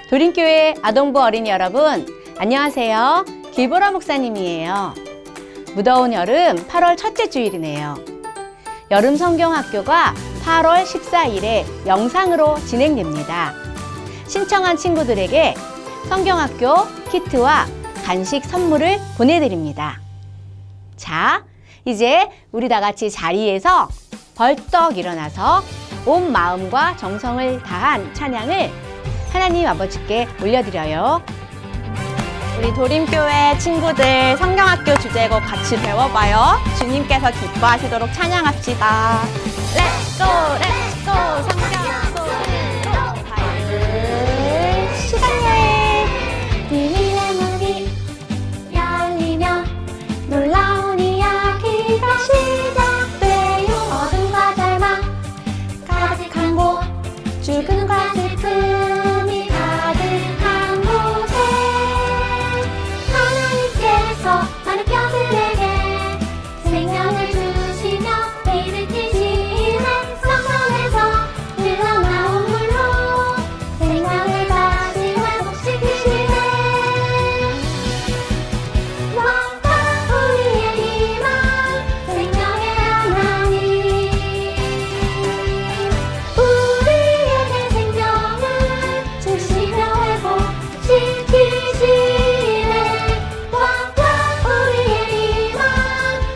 도림교회 아동부 어린이 여러분, 안녕하세요. 길보라 목사님이에요. 무더운 여름 8월 첫째 주일이네요. 여름 성경학교가 8월 14일에 영상으로 진행됩니다. 신청한 친구들에게 성경학교 키트와 간식 선물을 보내드립니다. 자, 이제 우리 다 같이 자리에서 벌떡 일어나서 온 마음과 정성을 다한 찬양을 하나님 아버지께 올려드려요. 우리 도림교회 친구들 성경학교 주제곡 같이 배워봐요. 주님께서 기뻐하시도록 찬양합시다. 렛츠고 렛츠고 성경 속으로 시간여행. 비밀의 문이 열리면 놀라운 이야기가 시작돼요. 어둠과 절망 가득한 곳, 죽음과 슬픔이 가득한 곳에 하나님께서 많은 뼈들에게 생명을 주시며 일으키시는 성경에서 흘러나온 물로 생명을 다시 회복시키시네. 왕과 우리의 희망 생명의 하나님, 우리에게 생명을 주시며 회복시키시네. 왕과 우리의 희망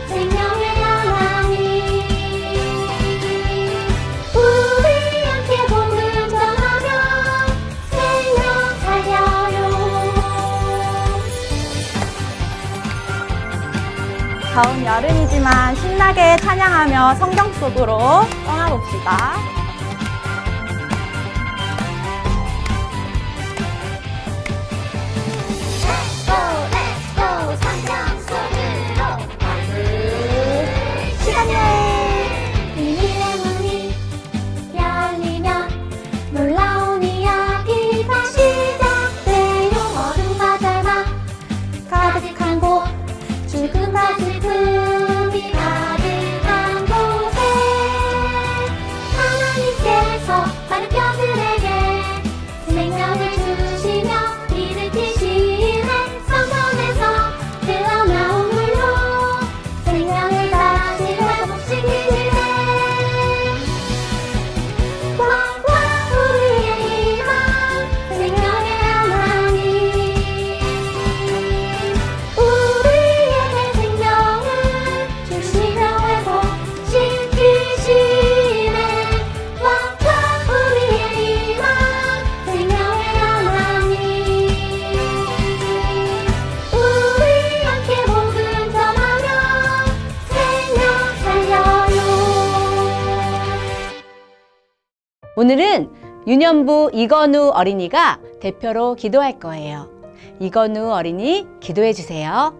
생명의 하나님, 우리 함께 복음 전하며 생명 살려요. 더운 여름이지만 신나게 찬양하며 성경 속으로 떠나봅시다. 렛츠고 성경 속으로 시간여행. 비밀의 문이 열리면 놀라운 이야기가 시작돼요. 어둠과 절망 가득한 곳, 죽음과 슬픔이 가득한 곳에 하나님께서 많은 뼈들에게 생명을 주시며 일으키시네. 성경에서 흘러나온 물로 생명을 다시 회복시키시네. 왕과 우리의 희망 생명의 하나님, 우리에게 생명을 주시며 회복시키시네. 왕과 우리의 희망 생명의 하나님, 우리 함께 복음 전하며 생명 살려요. 오늘은 유년부 이건우 어린이가 대표로 기도할 거예요. 이건우 어린이 기도해 주세요.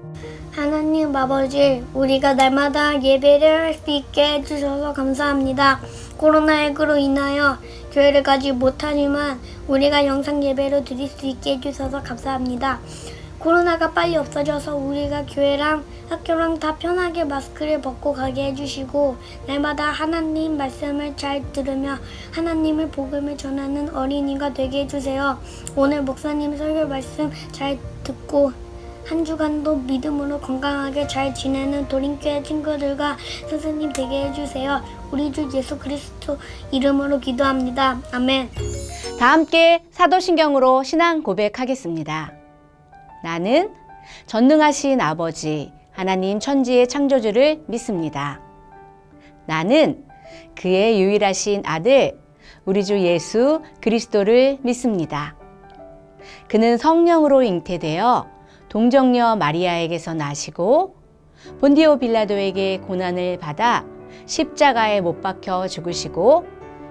하나님 아버지, 우리가 날마다 예배를 할 수 있게 해주셔서 감사합니다. 코로나19로 인하여 교회를 가지 못하지만 우리가 영상 예배로 드릴 수 있게 해주셔서 감사합니다. 코로나가 빨리 없어져서 우리가 교회랑 학교랑 다 편하게 마스크를 벗고 가게 해주시고 날마다 하나님 말씀을 잘 들으며 하나님의 복음을 전하는 어린이가 되게 해주세요. 오늘 목사님 설교 말씀 잘 듣고 한 주간도 믿음으로 건강하게 잘 지내는 도림교회 친구들과 선생님 되게 해주세요. 우리 주 예수 그리스도 이름으로 기도합니다. 아멘. 다 함께 사도신경으로 신앙 고백하겠습니다. 나는 전능하신 아버지 하나님 천지의 창조주를 믿습니다. 나는 그의 유일하신 아들 우리 주 예수 그리스도를 믿습니다. 그는 성령으로 잉태되어 동정녀 마리아에게서 나시고 본디오 빌라도에게 고난을 받아 십자가에 못 박혀 죽으시고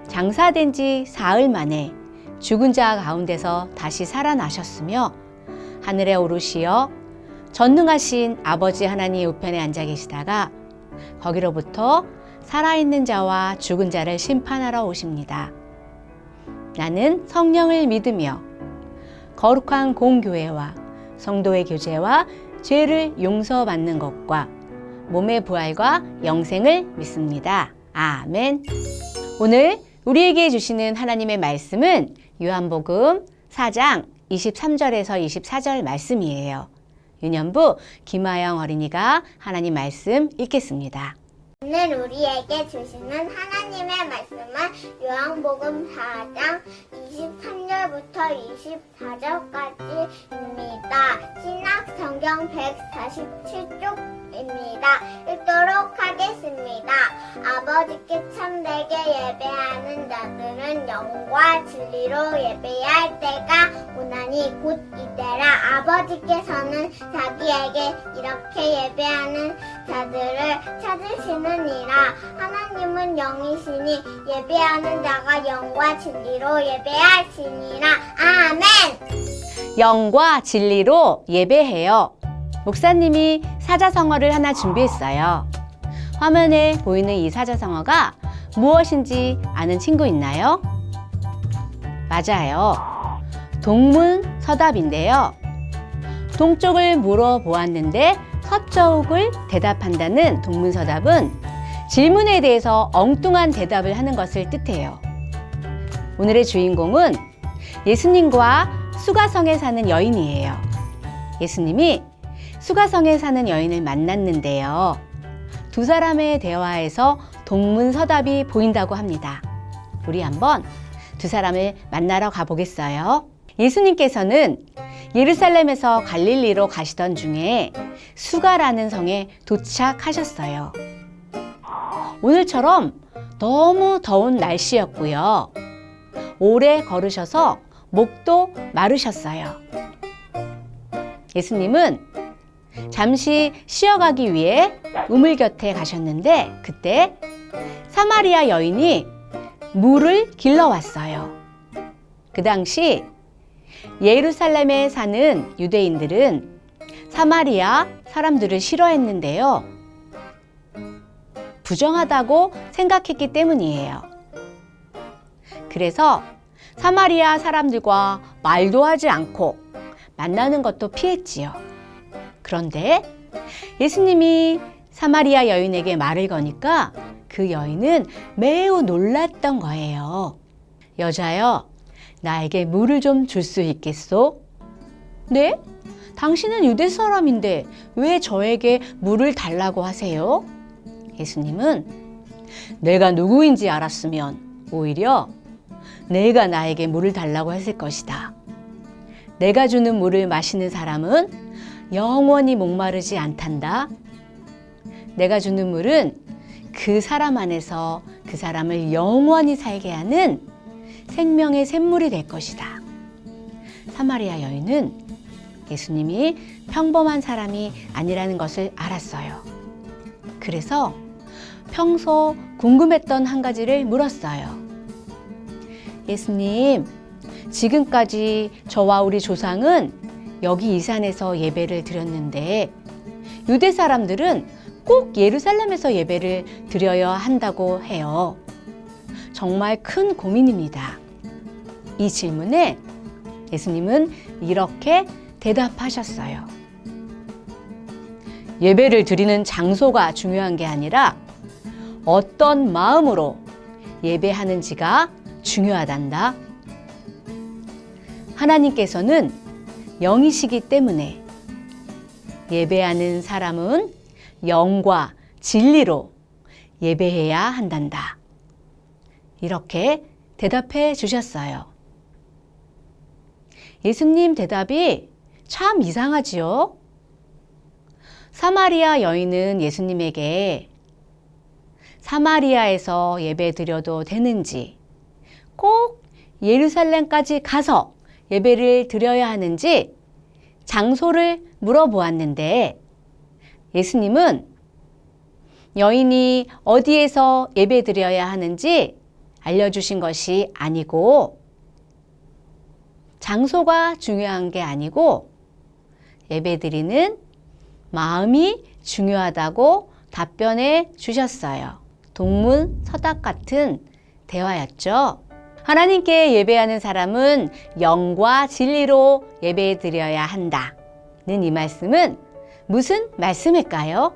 장사된 지 사흘 만에 죽은 자 가운데서 다시 살아나셨으며 하늘에 오르시어 전능하신 아버지 하나님 우편에 앉아 계시다가 거기로부터 살아있는 자와 죽은 자를 심판하러 오십니다. 나는 성령을 믿으며 거룩한 공교회와 성도의 교제와 죄를 용서받는 것과 몸의 부활과 영생을 믿습니다. 아멘. 오늘 우리에게 주시는 하나님의 말씀은 요한복음 4장 23절에서 24절 말씀이에요. 유년부 김아영 어린이가 하나님 말씀 읽겠습니다. 오늘 우리에게 주시는 하나님의 말씀은 요한복음 4장 23절부터 24절까지입니다. 신약성경 147쪽입니다. 읽도록 하겠습니다. 아버지께 참되게 예배하는 자들은 영과 진리로 예배할 때가 오나니 곧 이때라. 아버지께서는 자기에게 이렇게 예배하는 자들을 찾으시느니라. 하나님은 영이시니 예배하는 자가 영과 진리로 예배할지니라. 아멘. 영과 진리로 예배해요. 목사님이 사자성어를 하나 준비했어요. 화면에 보이는 이 사자성어가 무엇인지 아는 친구 있나요? 맞아요. 동문서답인데요. 동쪽을 물어보았는데 서쪽을 대답한다는 동문서답은 질문에 대해서 엉뚱한 대답을 하는 것을 뜻해요. 오늘의 주인공은 예수님과 수가성에 사는 여인이에요. 예수님이 수가성에 사는 여인을 만났는데요. 두 사람의 대화에서 동문서답이 보인다고 합니다. 우리 한번 두 사람을 만나러 가보겠어요. 예수님께서는 예루살렘에서 갈릴리로 가시던 중에 수가라는 성에 도착하셨어요. 오늘처럼 너무 더운 날씨였고요. 오래 걸으셔서 목도 마르셨어요. 예수님은 잠시 쉬어가기 위해 우물 곁에 가셨는데 그때 사마리아 여인이 물을 길러왔어요. 그 당시 예루살렘에 사는 유대인들은 사마리아 사람들을 싫어했는데요. 부정하다고 생각했기 때문이에요. 그래서 사마리아 사람들과 말도 하지 않고 만나는 것도 피했지요. 그런데 예수님이 사마리아 여인에게 말을 거니까 그 여인은 매우 놀랐던 거예요. 여자여, 나에게 물을 좀 줄 수 있겠소? 네? 당신은 유대 사람인데 왜 저에게 물을 달라고 하세요? 예수님은 내가 누구인지 알았으면 오히려 내가 나에게 물을 달라고 했을 것이다. 내가 주는 물을 마시는 사람은 영원히 목마르지 않단다. 내가 주는 물은 그 사람 안에서 그 사람을 영원히 살게 하는 생명의 샘물이 될 것이다. 사마리아 여인은 예수님이 평범한 사람이 아니라는 것을 알았어요. 그래서 평소 궁금했던 한 가지를 물었어요. 예수님, 지금까지 저와 우리 조상은 여기 이 산에서 예배를 드렸는데 유대 사람들은 꼭 예루살렘에서 예배를 드려야 한다고 해요. 정말 큰 고민입니다. 이 질문에 예수님은 이렇게 대답하셨어요. 예배를 드리는 장소가 중요한 게 아니라 어떤 마음으로 예배하는지가 중요하단다. 하나님께서는 영이시기 때문에 예배하는 사람은 영과 진리로 예배해야 한단다. 이렇게 대답해 주셨어요. 예수님 대답이 참 이상하지요? 사마리아 여인은 예수님에게 사마리아에서 예배 드려도 되는지, 꼭 예루살렘까지 가서 예배를 드려야 하는지 장소를 물어보았는데 예수님은 여인이 어디에서 예배 드려야 하는지 알려주신 것이 아니고 장소가 중요한 게 아니고 예배 드리는 마음이 중요하다고 답변해 주셨어요. 동문서답 같은 대화였죠. 하나님께 예배하는 사람은 영과 진리로 예배 드려야 한다는 이 말씀은 무슨 말씀일까요?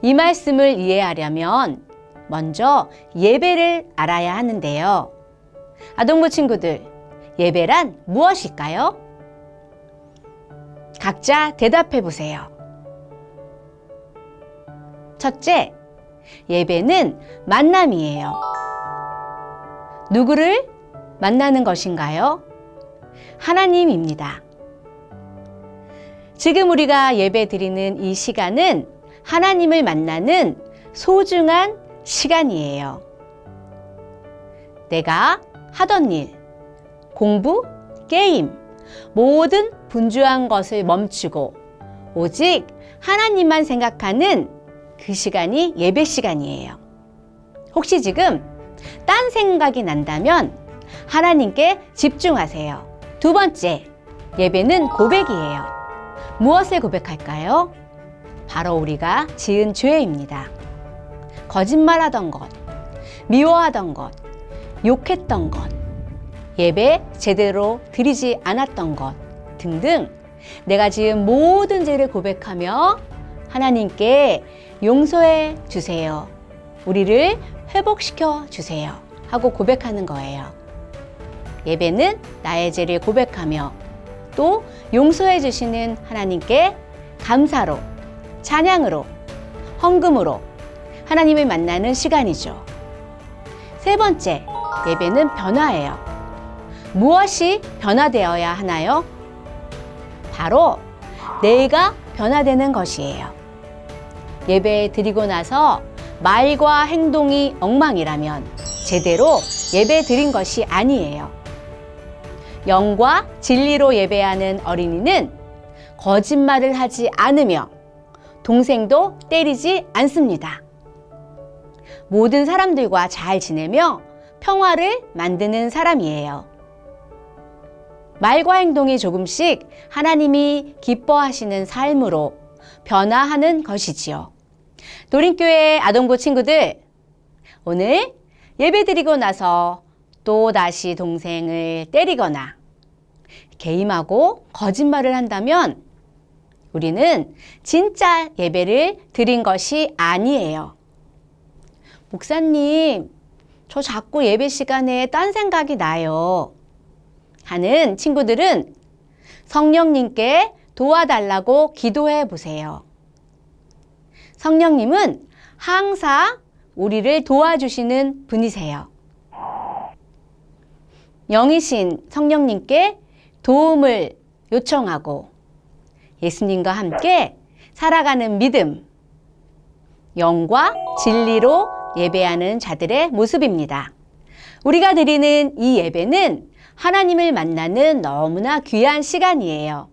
이 말씀을 이해하려면 먼저 예배를 알아야 하는데요. 아동부 친구들, 예배란 무엇일까요? 각자 대답해 보세요. 첫째, 예배는 만남이에요. 누구를 만나는 것인가요? 하나님입니다. 지금 우리가 예배 드리는 이 시간은 하나님을 만나는 소중한 시간이에요. 내가 하던 일, 공부, 게임, 모든 분주한 것을 멈추고 오직 하나님만 생각하는 그 시간이 예배 시간이에요. 혹시 지금 딴 생각이 난다면 하나님께 집중하세요. 두 번째, 예배는 고백이에요. 무엇을 고백할까요? 바로 우리가 지은 죄입니다. 거짓말하던 것, 미워하던 것, 욕했던 것, 예배 제대로 드리지 않았던 것 등등 내가 지은 모든 죄를 고백하며 하나님께 용서해 주세요. 우리를 회복시켜 주세요. 하고 고백하는 거예요. 예배는 나의 죄를 고백하며 또 용서해 주시는 하나님께 감사로, 찬양으로, 헌금으로 하나님을 만나는 시간이죠. 세 번째, 예배는 변화예요. 무엇이 변화되어야 하나요? 바로 내가 변화되는 것이에요. 예배 드리고 나서 말과 행동이 엉망이라면 제대로 예배 드린 것이 아니에요. 영과 진리로 예배하는 어린이는 거짓말을 하지 않으며 동생도 때리지 않습니다. 모든 사람들과 잘 지내며 평화를 만드는 사람이에요. 말과 행동이 조금씩 하나님이 기뻐하시는 삶으로 변화하는 것이지요. 도림교회 아동부 친구들, 오늘 예배드리고 나서 또 다시 동생을 때리거나 게임하고 거짓말을 한다면 우리는 진짜 예배를 드린 것이 아니에요. 목사님, 저 자꾸 예배 시간에 딴 생각이 나요. 하는 친구들은 성령님께 도와달라고 기도해 보세요. 성령님은 항상 우리를 도와주시는 분이세요. 영이신 성령님께 도움을 요청하고 예수님과 함께 살아가는 믿음, 영과 진리로 예배하는 자들의 모습입니다. 우리가 드리는 이 예배는 하나님을 만나는 너무나 귀한 시간이에요.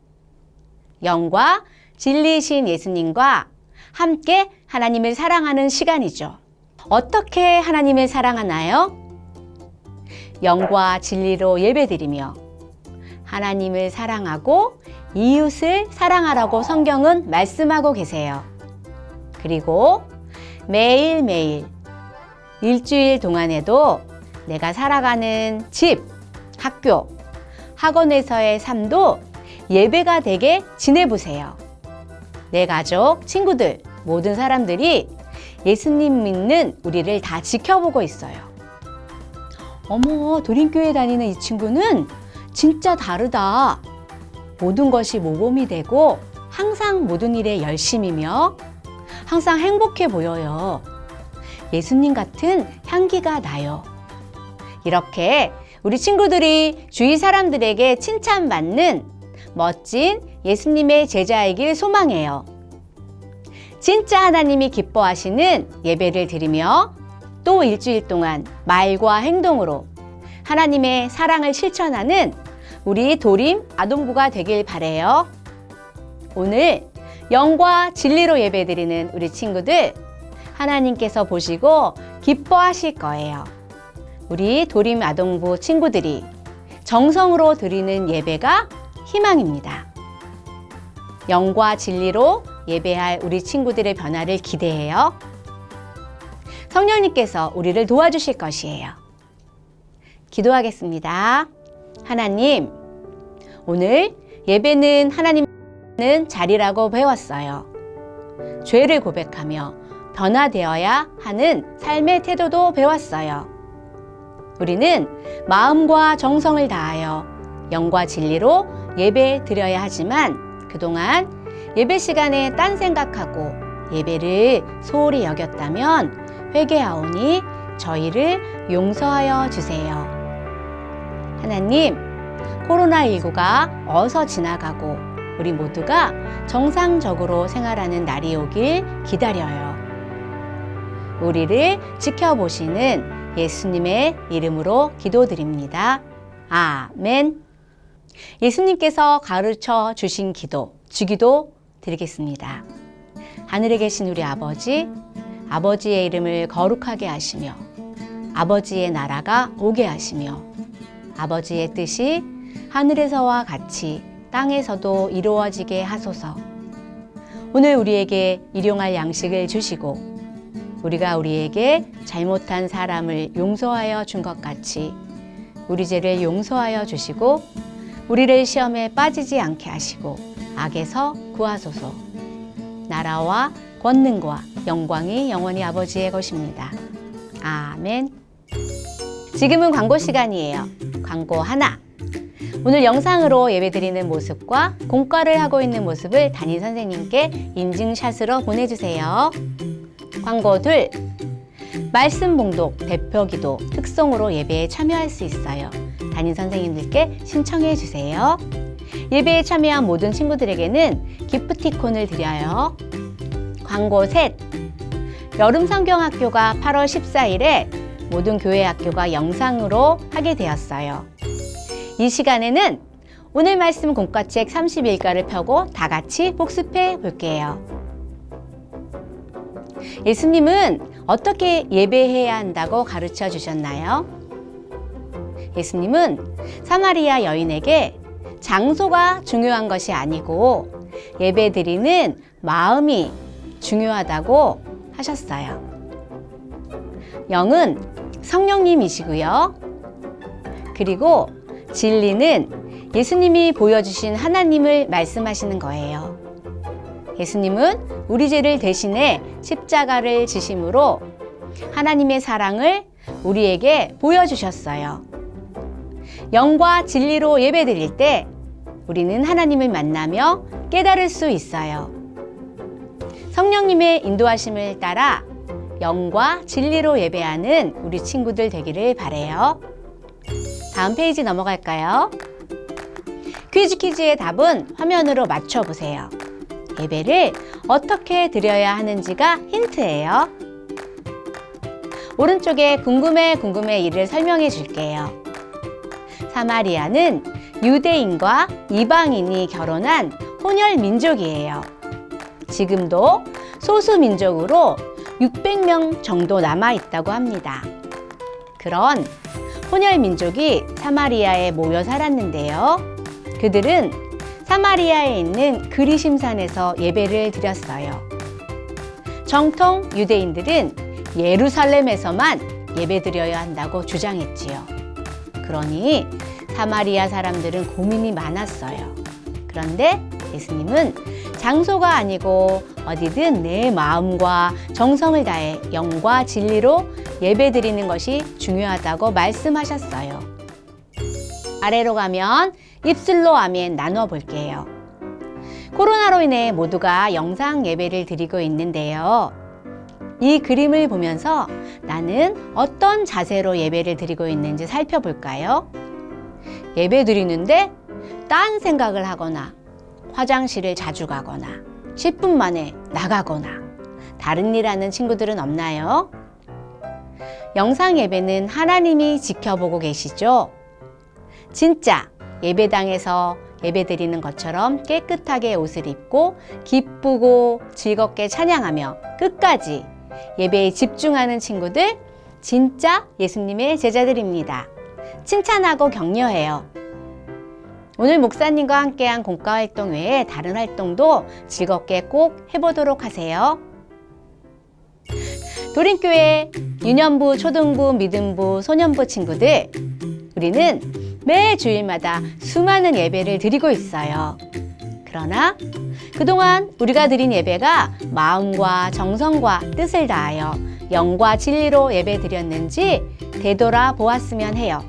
영과 진리이신 예수님과 함께 하나님을 사랑하는 시간이죠. 어떻게 하나님을 사랑하나요? 영과 진리로 예배드리며 하나님을 사랑하고 이웃을 사랑하라고 성경은 말씀하고 계세요. 그리고 매일매일 일주일 동안에도 내가 살아가는 집, 학교, 학원에서의 삶도 예배가 되게 지내보세요. 내 가족, 친구들, 모든 사람들이 예수님 믿는 우리를 다 지켜보고 있어요. 어머, 도림교회 다니는 이 친구는 진짜 다르다. 모든 것이 모범이 되고 항상 모든 일에 열심이며 항상 행복해 보여요. 예수님 같은 향기가 나요. 이렇게 우리 친구들이 주위 사람들에게 칭찬받는 멋진 예수님의 제자이길 소망해요. 진짜 하나님이 기뻐하시는 예배를 드리며 또 일주일 동안 말과 행동으로 하나님의 사랑을 실천하는 우리 도림 아동부가 되길 바래요. 오늘 영과 진리로 예배드리는 우리 친구들 하나님께서 보시고 기뻐하실 거예요. 우리 도림 아동부 친구들이 정성으로 드리는 예배가 희망입니다. 영과 진리로 예배할 우리 친구들의 변화를 기대해요. 성령님께서 우리를 도와주실 것이에요. 기도하겠습니다. 하나님, 오늘 예배는 하나님의 자리라고 배웠어요. 죄를 고백하며 변화되어야 하는 삶의 태도도 배웠어요. 우리는 마음과 정성을 다하여 영과 진리로 예배 드려야 하지만 그동안 예배 시간에 딴 생각하고 예배를 소홀히 여겼다면 회개하오니 저희를 용서하여 주세요. 하나님, 코로나19가 어서 지나가고 우리 모두가 정상적으로 생활하는 날이 오길 기다려요. 우리를 지켜보시는 예수님의 이름으로 기도드립니다. 아멘. 예수님께서 가르쳐 주신 기도, 주기도 드리겠습니다. 하늘에 계신 우리 아버지, 아버지의 이름을 거룩하게 하시며 아버지의 나라가 오게 하시며 아버지의 뜻이 하늘에서와 같이 땅에서도 이루어지게 하소서. 오늘 우리에게 일용할 양식을 주시고 우리가 우리에게 잘못한 사람을 용서하여 준 것 같이 우리 죄를 용서하여 주시고 우리를 시험에 빠지지 않게 하시고 악에서 구하소서. 나라와 권능과 영광이 영원히 아버지의 것입니다. 아멘. 지금은 광고 시간이에요. 광고 하나. 오늘 영상으로 예배드리는 모습과 공과를 하고 있는 모습을 담임 선생님께 인증샷으로 보내주세요. 광고 둘. 말씀 봉독, 대표 기도, 특송으로 예배에 참여할 수 있어요. 담임 선생님들께 신청해 주세요. 예배에 참여한 모든 친구들에게는 기프티콘을 드려요. 광고 셋. 여름 성경학교가 8월 14일에 모든 교회 학교가 영상으로 하게 되었어요. 이 시간에는 오늘 말씀 공과책 31과를 펴고 다 같이 복습해 볼게요. 예수님은 어떻게 예배해야 한다고 가르쳐 주셨나요? 예수님은 사마리아 여인에게 장소가 중요한 것이 아니고 예배드리는 마음이 중요하다고 하셨어요. 영은 성령님이시고요. 그리고 진리는 예수님이 보여주신 하나님을 말씀하시는 거예요. 예수님은 우리 죄를 대신해 십자가를 지심으로 하나님의 사랑을 우리에게 보여주셨어요. 영과 진리로 예배드릴 때 우리는 하나님을 만나며 깨달을 수 있어요. 성령님의 인도하심을 따라 영과 진리로 예배하는 우리 친구들 되기를 바라요. 다음 페이지 넘어갈까요? 퀴즈의 답은 화면으로 맞춰보세요. 예배를 어떻게 드려야 하는지가 힌트예요. 오른쪽에 궁금해 이를 설명해 줄게요. 사마리아는 유대인과 이방인이 결혼한 혼혈 민족이에요. 지금도 소수 민족으로 600명 정도 남아 있다고 합니다. 그런 혼혈 민족이 사마리아에 모여 살았는데요. 그들은 사마리아에 있는 그리심산에서 예배를 드렸어요. 정통 유대인들은 예루살렘에서만 예배드려야 한다고 주장했지요. 그러니 사마리아 사람들은 고민이 많았어요. 그런데 예수님은 장소가 아니고 어디든 내 마음과 정성을 다해 영과 진리로 예배드리는 것이 중요하다고 말씀하셨어요. 아래로 가면 입술로 아멘 나눠 볼게요. 코로나로 인해 모두가 영상 예배를 드리고 있는데요. 이 그림을 보면서 나는 어떤 자세로 예배를 드리고 있는지 살펴볼까요? 예배 드리는데 딴 생각을 하거나 화장실을 자주 가거나 10분 만에 나가거나 다른 일 하는 친구들은 없나요? 영상 예배는 하나님이 지켜보고 계시죠? 진짜 예배당에서 예배 드리는 것처럼 깨끗하게 옷을 입고 기쁘고 즐겁게 찬양하며 끝까지 예배에 집중하는 친구들 진짜 예수님의 제자들입니다. 칭찬하고 격려해요. 오늘 목사님과 함께한 공과 활동 외에 다른 활동도 즐겁게 꼭 해보도록 하세요. 도림교회 유년부, 초등부, 믿음부, 소년부 친구들, 우리는 매 주일마다 수많은 예배를 드리고 있어요. 그러나 그동안 우리가 드린 예배가 마음과 정성과 뜻을 다하여 영과 진리로 예배 드렸는지 되돌아 보았으면 해요.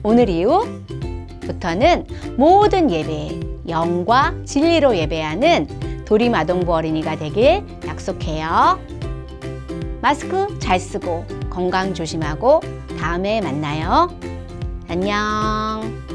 오늘 이후부터는 모든 예배에 영과 진리로 예배하는 도림아동부 어린이가 되길 약속해요. 마스크 잘 쓰고 건강 조심하고 다음에 만나요. 안녕.